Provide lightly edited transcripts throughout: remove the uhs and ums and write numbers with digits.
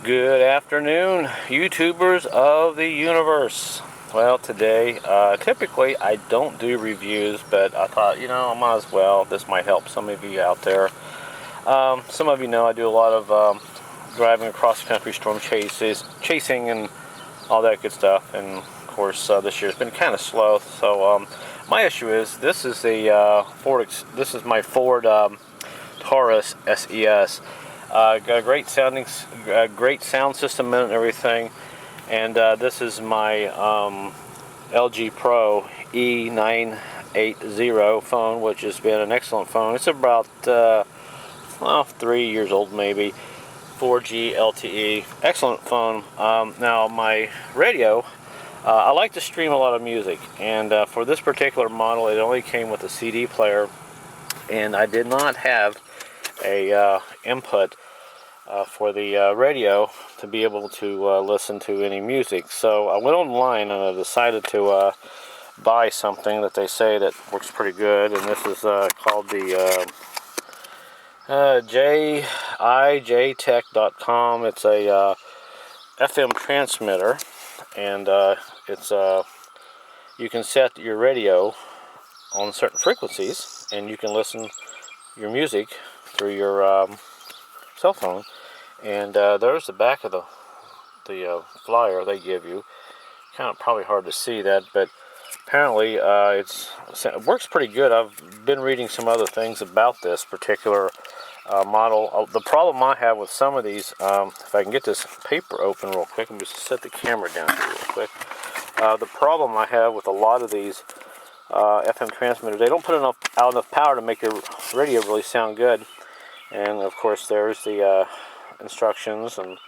Good afternoon, YouTubers of the universe. Well, today, typically I don't do reviews, but I thought, I might as well. This might help some of you out there. Some of you know I do a lot of driving across the country, storm chasing, and all that good stuff. And of course, this year's been kind of slow. So my issue is this is a This is my Ford Taurus SES. Got a great sound system in it and everything. And this is my LG Pro E980 phone, which has been an excellent phone. It's about 3 years old, maybe. 4G LTE, excellent phone. Now my radio, I like to stream a lot of music, and for this particular model, it only came with a CD player, and I did not have a input for the radio to be able to listen to any music. So I went online and I decided to buy something that they say that works pretty good, and this is called the iJETech.com. It's a FM transmitter, and it's you can set your radio on certain frequencies, and you can listen your music through your cell phone. And there's the back of the flyer they give you. Kind of probably hard to see that, but apparently it works pretty good. I've been reading some other things about this particular model. The problem I have with some of these, if I can get this paper open real quick, and just set the camera down here real quick. The problem I have with a lot of these FM transmitters, they don't put out enough power to make your radio really sound good. And of course there's the instructions and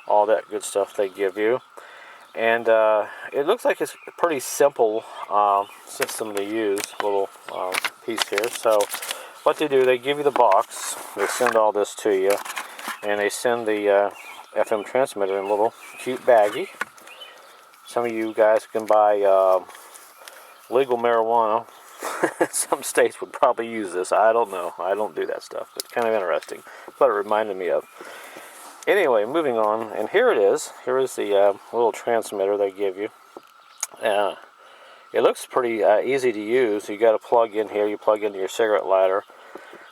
all that good stuff they give you. And it looks like it's a pretty simple system to use, little piece here. So what they do, they give you the box, they send all this to you, and they send the FM transmitter in a little cute baggie. Some of you guys can buy legal marijuana. Some states would probably use this. I don't know. I don't do that stuff. It's kind of interesting. That's what it reminded me of. Anyway, moving on. And here it is. Here is the little transmitter they give you. It looks pretty easy to use. You got to plug in here. You plug into your cigarette lighter,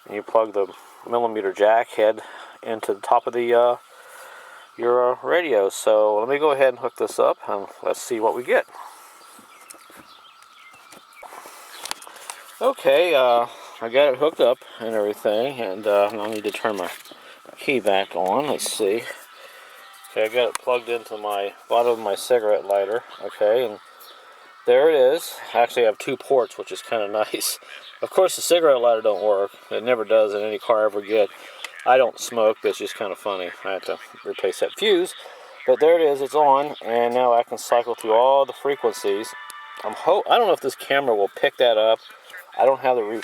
and you plug the millimeter jack head into the top of the your radio. So let me go ahead and hook this up, and let's see what we get. Okay, I got it hooked up and everything, and I need to turn my key back on. Let's see. Okay, I got it plugged into my bottom of my cigarette lighter. Okay, and there it is. Actually, I have two ports, which is kind of nice. Of course, the cigarette lighter don't work. It never does in any car I ever get. I don't smoke, but it's just kind of funny. I have to replace that fuse. But there it is. It's on, and now I can cycle through all the frequencies. I don't know if this camera will pick that up. I don't have a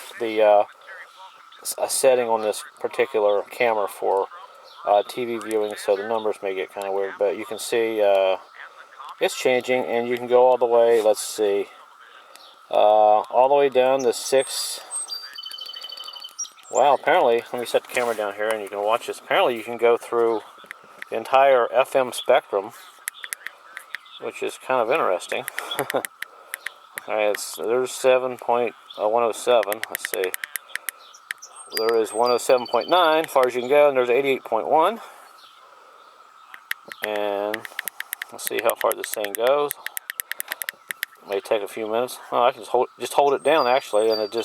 setting on this particular camera for TV viewing, so the numbers may get kind of weird. But you can see it's changing, and you can go all the way. Let's see, all the way down to 6. Wow, apparently, let me set the camera down here, and you can watch this. Apparently, you can go through the entire FM spectrum, which is kind of interesting. Alright, there's 7.107. Let's see. There is 107.9 as far as you can go, and there's 88.1. And let's see how far this thing goes. It may take a few minutes. Oh, I can just hold it down actually, and it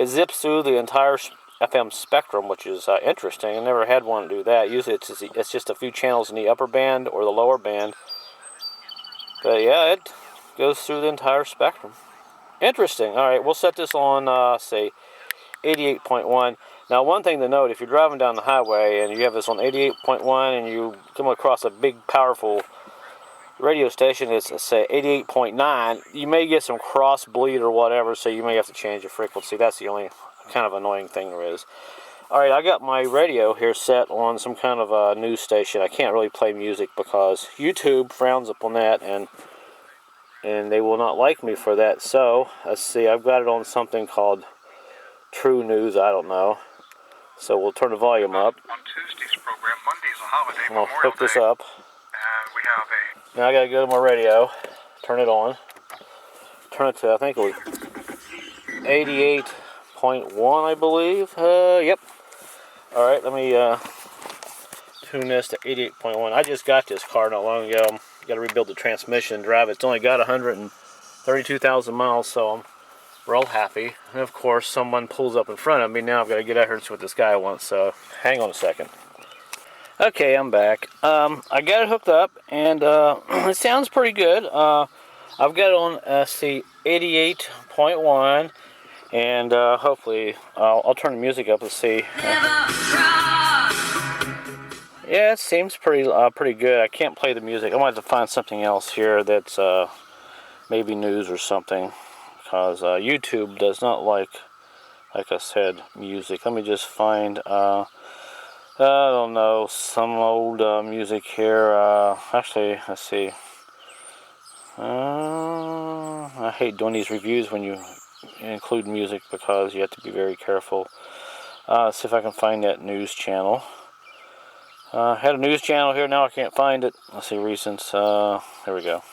zips through the entire FM spectrum, which is interesting. I never had one do that. Usually it's just a few channels in the upper band or the lower band. But yeah, it goes through the entire spectrum. Interesting. All right, we'll set this on, say, 88.1. Now, one thing to note, if you're driving down the highway and you have this on 88.1 and you come across a big, powerful radio station, it's, say, 88.9, you may get some cross bleed or whatever, so you may have to change the frequency. That's the only kind of annoying thing there is. All right, I got my radio here set on some kind of a news station. I can't really play music because YouTube frowns upon that, and they will not like me for that. So let's see, I've got it on something called True News. I don't know. So we'll turn the volume up. On Tuesday's program, Monday I'm gonna hook this up. Now I gotta go to my radio, turn it on, turn it to, I think it was 88.1, I believe. Yep. All right, let me tune this to 88.1. I just got this car not long ago. Got to rebuild the transmission and drive it. It's only got 132,000 miles, so I'm real happy. And of course, someone pulls up in front of me. Now I've got to get out here and see what this guy wants. So hang on a second. Okay, I'm back. I got it hooked up, and it sounds pretty good. I've got it on see 88.1, and hopefully I'll turn the music up and see. Yeah, it seems pretty good. I can't play the music. I might have to find something else here that's maybe news or something, because YouTube does not like I said, music. Let me just find I don't know, some old music here. Actually, let's see. I hate doing these reviews when you include music because you have to be very careful. Let's see if I can find that news channel. Had a news channel here, now I can't find it. Let's see, recents. There we go.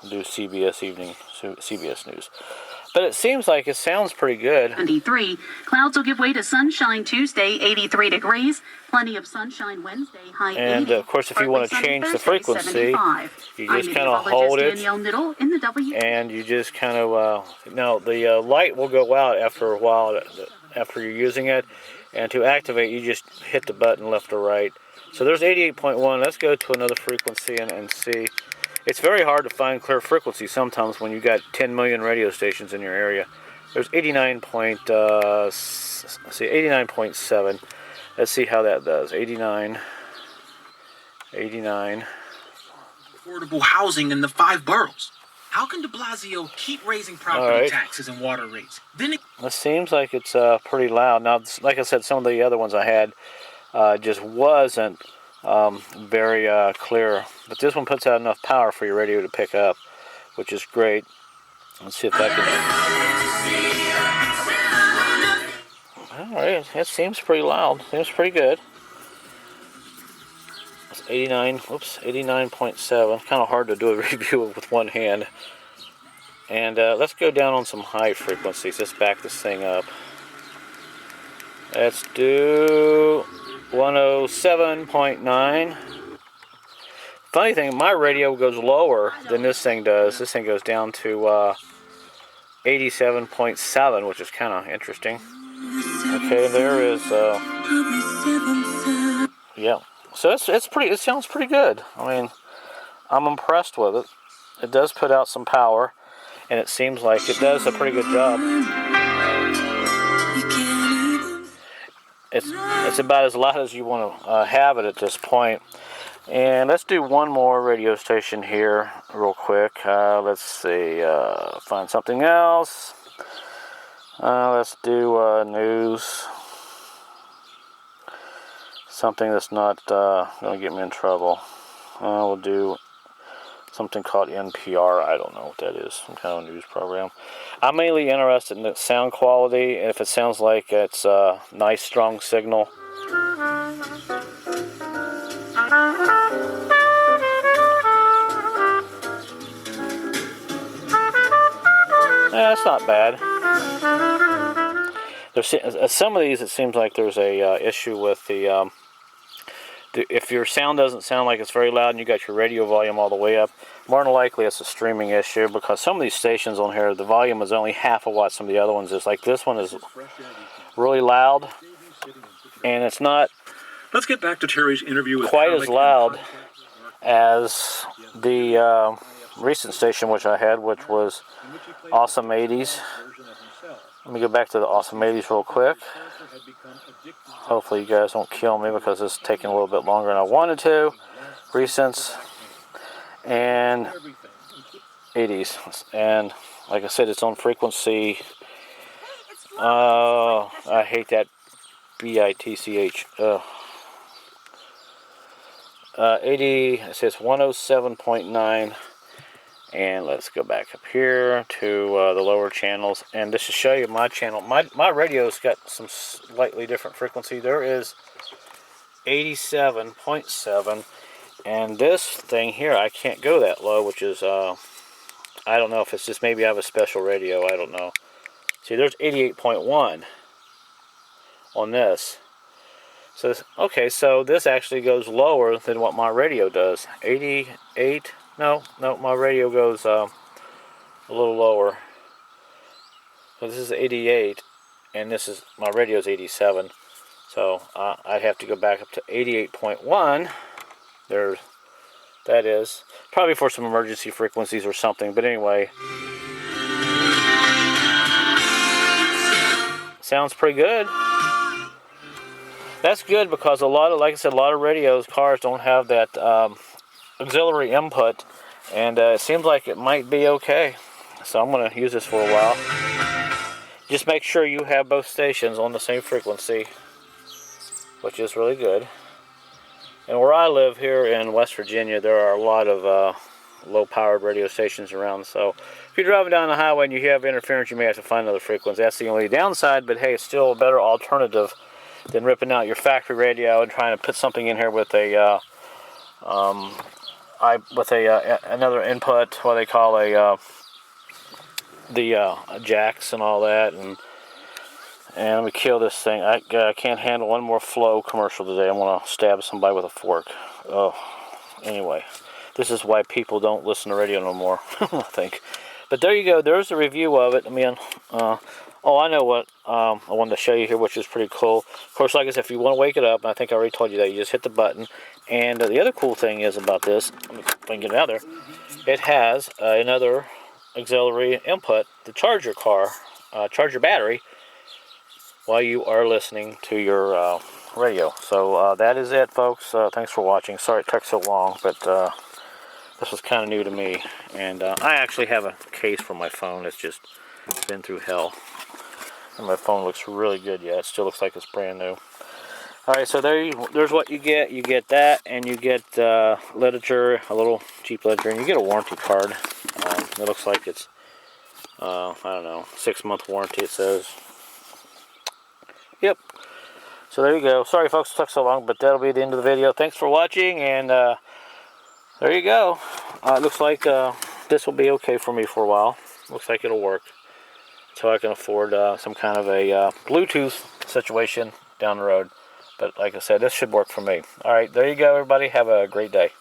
Do CBS Evening, CBS News. But it seems like it sounds pretty good. 93. Clouds will give way to sunshine Tuesday, 83 degrees. Plenty of sunshine Wednesday, high 80. And of course, if you want to change the frequency, you just kind of hold it, and you just kind of, now the light will go out after a while, after you're using it. And to activate, you just hit the button left or right. So there's 88.1. Let's go to another frequency and see. It's very hard to find clear frequency sometimes when you got 10 million radio stations in your area. There's 89.7. Let's see how that does. 89. Affordable housing in the 5 boroughs. How can de Blasio keep raising property taxes and water rates? It seems like it's pretty loud. Now, like I said, some of the other ones I had just wasn't very clear. But this one puts out enough power for your radio to pick up, which is great. Let's see if that can... Alright, it seems pretty loud. Seems pretty good. It's 89.7. Kind of hard to do a review with one hand. And let's go down on some high frequencies. Let's back this thing up. Let's do 107.9. Funny thing, my radio goes lower than this thing does. This thing goes down to 87.7, which is kind of interesting. Okay, there is. Yeah. So it's pretty. It sounds pretty good. I mean, I'm impressed with it. It does put out some power, and it seems like it does a pretty good job. It's about as loud as you want to have it at this point. And let's do one more radio station here real quick. Let's see, find something else. Let's do news. Something that's not going to get me in trouble. We'll do something called NPR. I don't know what that is. Some kind of news program. I'm mainly interested in the sound quality, and if it sounds like it's a nice, strong signal. Yeah, that's not bad. There's some of these. It seems like there's a issue with the if your sound doesn't sound like it's very loud and you got your radio volume all the way up. More than likely, it's a streaming issue because some of these stations on here, the volume is only half of what some of the other ones is. Like this one is really loud, and it's not. Let's get back to Terry's interview with quite as loud as the recent station which I had, which was Awesome 80s. Let me go back to the Awesome 80s real quick. Hopefully you guys won't kill me because it's taking a little bit longer than I wanted to. Recents and 80s. And like I said, it's on frequency. I hate that BITCH. 80, it says 107.9. And let's go back up here to the lower channels. And just to show you my channel, my radio's got some slightly different frequency. There is 87.7. And this thing here, I can't go that low, which is, I don't know if it's just maybe I have a special radio. I don't know. See, there's 88.1 on this. So, okay, so this actually goes lower than what my radio does. 88, no, my radio goes a little lower. So this is 88, and this is, my radio is 87. So I'd have to go back up to 88.1. There, that is. Probably for some emergency frequencies or something, but anyway. Sounds pretty good. That's good because a lot of, like I said, a lot of radios, cars don't have that auxiliary input, and it seems like it might be okay. So I'm going to use this for a while. Just make sure you have both stations on the same frequency, which is really good. And where I live here in West Virginia, there are a lot of low-powered radio stations around. So if you're driving down the highway and you have interference, you may have to find another frequency. That's the only downside, but hey, it's still a better alternative than ripping out your factory radio and trying to put something in here with a another input, what they call the jacks and all that. And let me kill this thing. I can't handle one more flow commercial today. I'm gonna stab somebody with a fork. Oh, anyway, this is why people don't listen to radio no more. I think. But there you go. There's a review of it. I mean, oh, I know what I wanted to show you here, which is pretty cool. Of course, like I said, if you want to wake it up, and I think I already told you that, you just hit the button. And the other cool thing is about this, if I can get it out there, it has another auxiliary input to charge your car, charge your battery, while you are listening to your radio. So that is it, folks. Thanks for watching. Sorry it took so long, but this was kind of new to me. And I actually have a case for my phone. It's just been through hell. And my phone looks really good yet. It still looks like it's brand new. Alright, so there's what you get. You get that, and you get literature, a little cheap literature, and you get a warranty card. It looks like it's, I don't know, 6-month warranty, it says. Yep. So there you go. Sorry, folks, it took so long, but that'll be the end of the video. Thanks for watching, and there you go. It looks like this will be okay for me for a while. Looks like it'll work. So I can afford some kind of a Bluetooth situation down the road. But like I said, this should work for me. Alright, there you go, everybody. Have a great day.